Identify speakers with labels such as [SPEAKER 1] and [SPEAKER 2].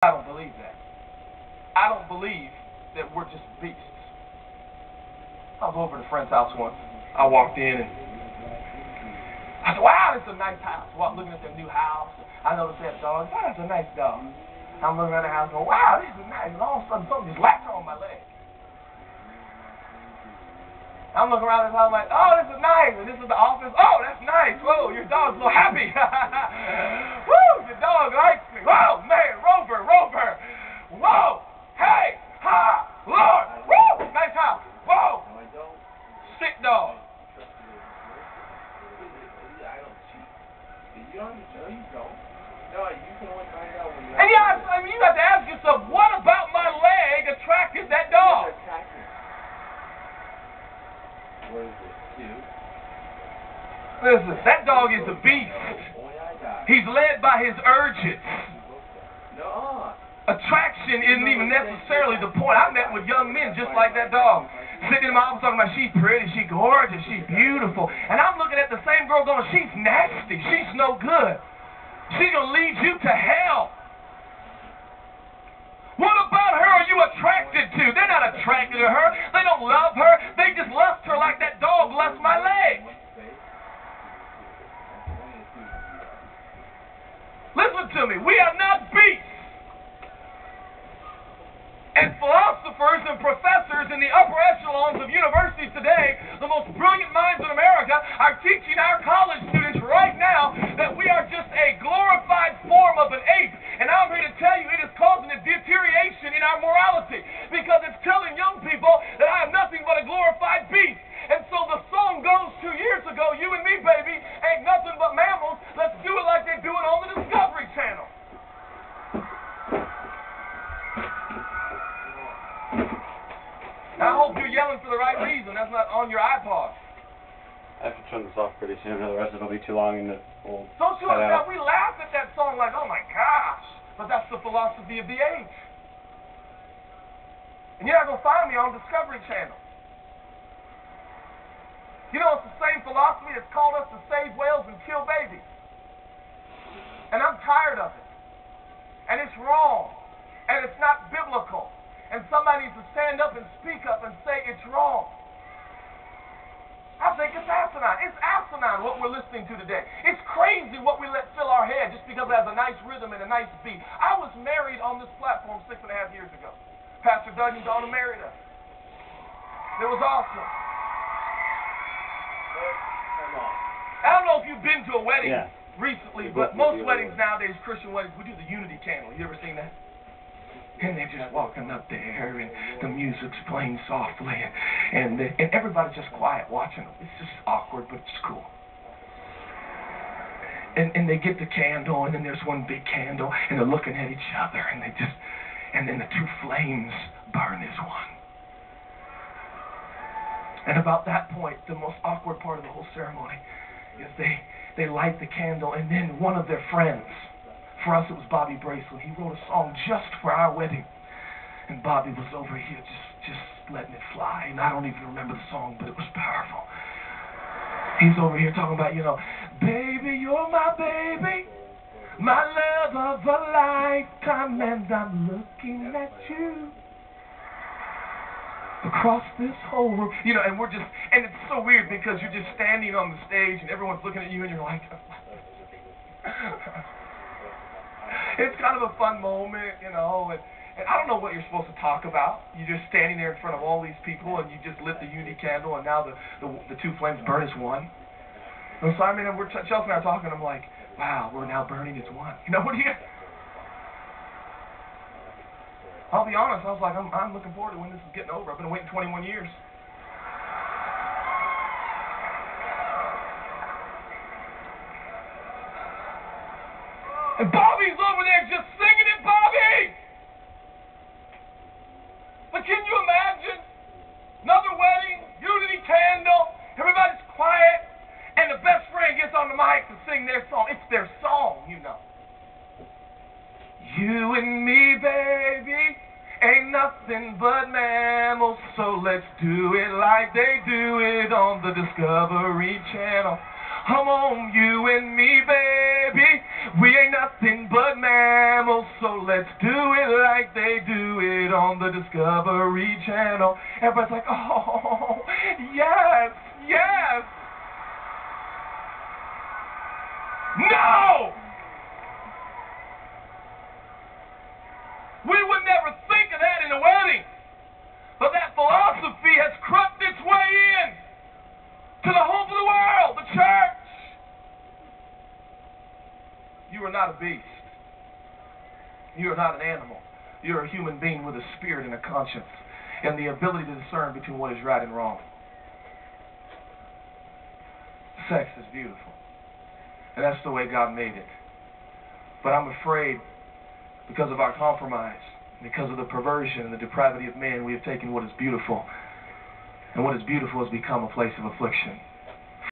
[SPEAKER 1] I don't believe that. I don't believe that we're just beasts. I was over at a friend's house once. I walked in and I said, wow, this is a nice house. Well, I'm looking at their new house. I noticed they had a dog. Oh, that's a nice dog. I'm looking at the house going, wow, this is nice. And all of a sudden, something just latched on my leg. I'm looking around this house like, oh, this is nice. And this is the office. Oh, that's nice. Whoa, your dog's so happy. Woo, your dog likes me. Whoa, man, Rover. Whoa, hey, ha, Lord. Woo, nice house. Whoa, sick dog. And yeah, I mean, you have to ask yourself, what about my leg attracted that dog? Listen, that dog is a beast. He's led by his urges. Attraction isn't even necessarily the point. I met with young men just like that dog. Sitting in my office talking about she's pretty, she's gorgeous, she's beautiful. And I'm looking at the same girl going, she's nasty, she's no good. She's going to lead you to hell. What about her are you attracted to? They're not attracted to her. They don't love her. They just lust her like that dog lusts my leg. Listen to me. We are not beasts. And philosophers and professors in the upper echelons of universities today, the most brilliant minds in America, are teaching our college students right now that we are just a glorified form of an ape. And I'm here to tell you it is causing a deterioration in our morality because it's telling young people that I am nothing but a glorified beast. And so the song goes 2 years ago, you and me, baby, ain't nothing but mammals. Let's do it like they do it on the Discovery Channel. I hope you're yelling for the right reason. That's not on your iPod.
[SPEAKER 2] I have to turn this off pretty soon, otherwise it'll be too long and it will
[SPEAKER 1] Don't you
[SPEAKER 2] cut
[SPEAKER 1] understand?
[SPEAKER 2] out.
[SPEAKER 1] We laugh at that song like, oh my gosh. But that's the philosophy of the age. And you're not going to find me on Discovery Channel. You know, it's the same philosophy that's called us to save whales and kill babies. And I'm tired of it. And it's wrong. And it's not biblical. And somebody needs to stand up and speak up and say it's wrong. I think it's asinine. It's asinine what we're listening to today. It's crazy what we let fill our head just because it has a nice rhythm and a nice beat. I was married on this platform 6.5 years ago. Pastor Doug and Donna married us. It was awesome. I don't know if you've been to a wedding recently, but most weddings nowadays, Christian weddings, we do the Unity Candle. You ever seen that? And they're just walking up there, and the music's playing softly, and everybody's just quiet watching them. It's just awkward, but it's cool. And they get the candle, and then there's one big candle, and they're looking at each other, and then the two flames burn as one. And about that point, the most awkward part of the whole ceremony is they light the candle, and then one of their friends, for us, it was Bobby Bracelet. He wrote a song just for our wedding. And Bobby was over here just letting it fly. And I don't even remember the song, but it was powerful. He's over here talking about, baby, you're my baby, my love of a lifetime, and I'm looking at you across this whole room. And and it's so weird because you're just standing on the stage and everyone's looking at you and you're like, it's kind of a fun moment, and I don't know what you're supposed to talk about. You're just standing there in front of all these people, and you just lit the unity candle, and now the two flames burn as one. And so, Chelsea and I are talking, I'm like, wow, we're now burning as one. What do you... I'll be honest, I was like, I'm looking forward to when this is getting over. I've been waiting 21 years. And Bobby's over there just singing it, Bobby! But can you imagine? Another wedding, unity candle, everybody's quiet, and the best friend gets on the mic to sing their song. It's their song, You and me, baby, ain't nothing but mammals, so let's do it like they do it on the Discovery Channel. Come on, you and me, baby. We ain't nothing but mammals, so let's do it like they do it on the Discovery Channel. Everybody's like, oh, yes, yes. No! We would never think of that in a wedding. But that philosophy has crept its way in to the hope of the world, the church. You are not a beast. You are not an animal. You are a human being with a spirit and a conscience and the ability to discern between what is right and wrong. Sex is beautiful. And that's the way God made it. But I'm afraid because of our compromise, because of the perversion and the depravity of man, we have taken what is beautiful, and what is beautiful has become a place of affliction.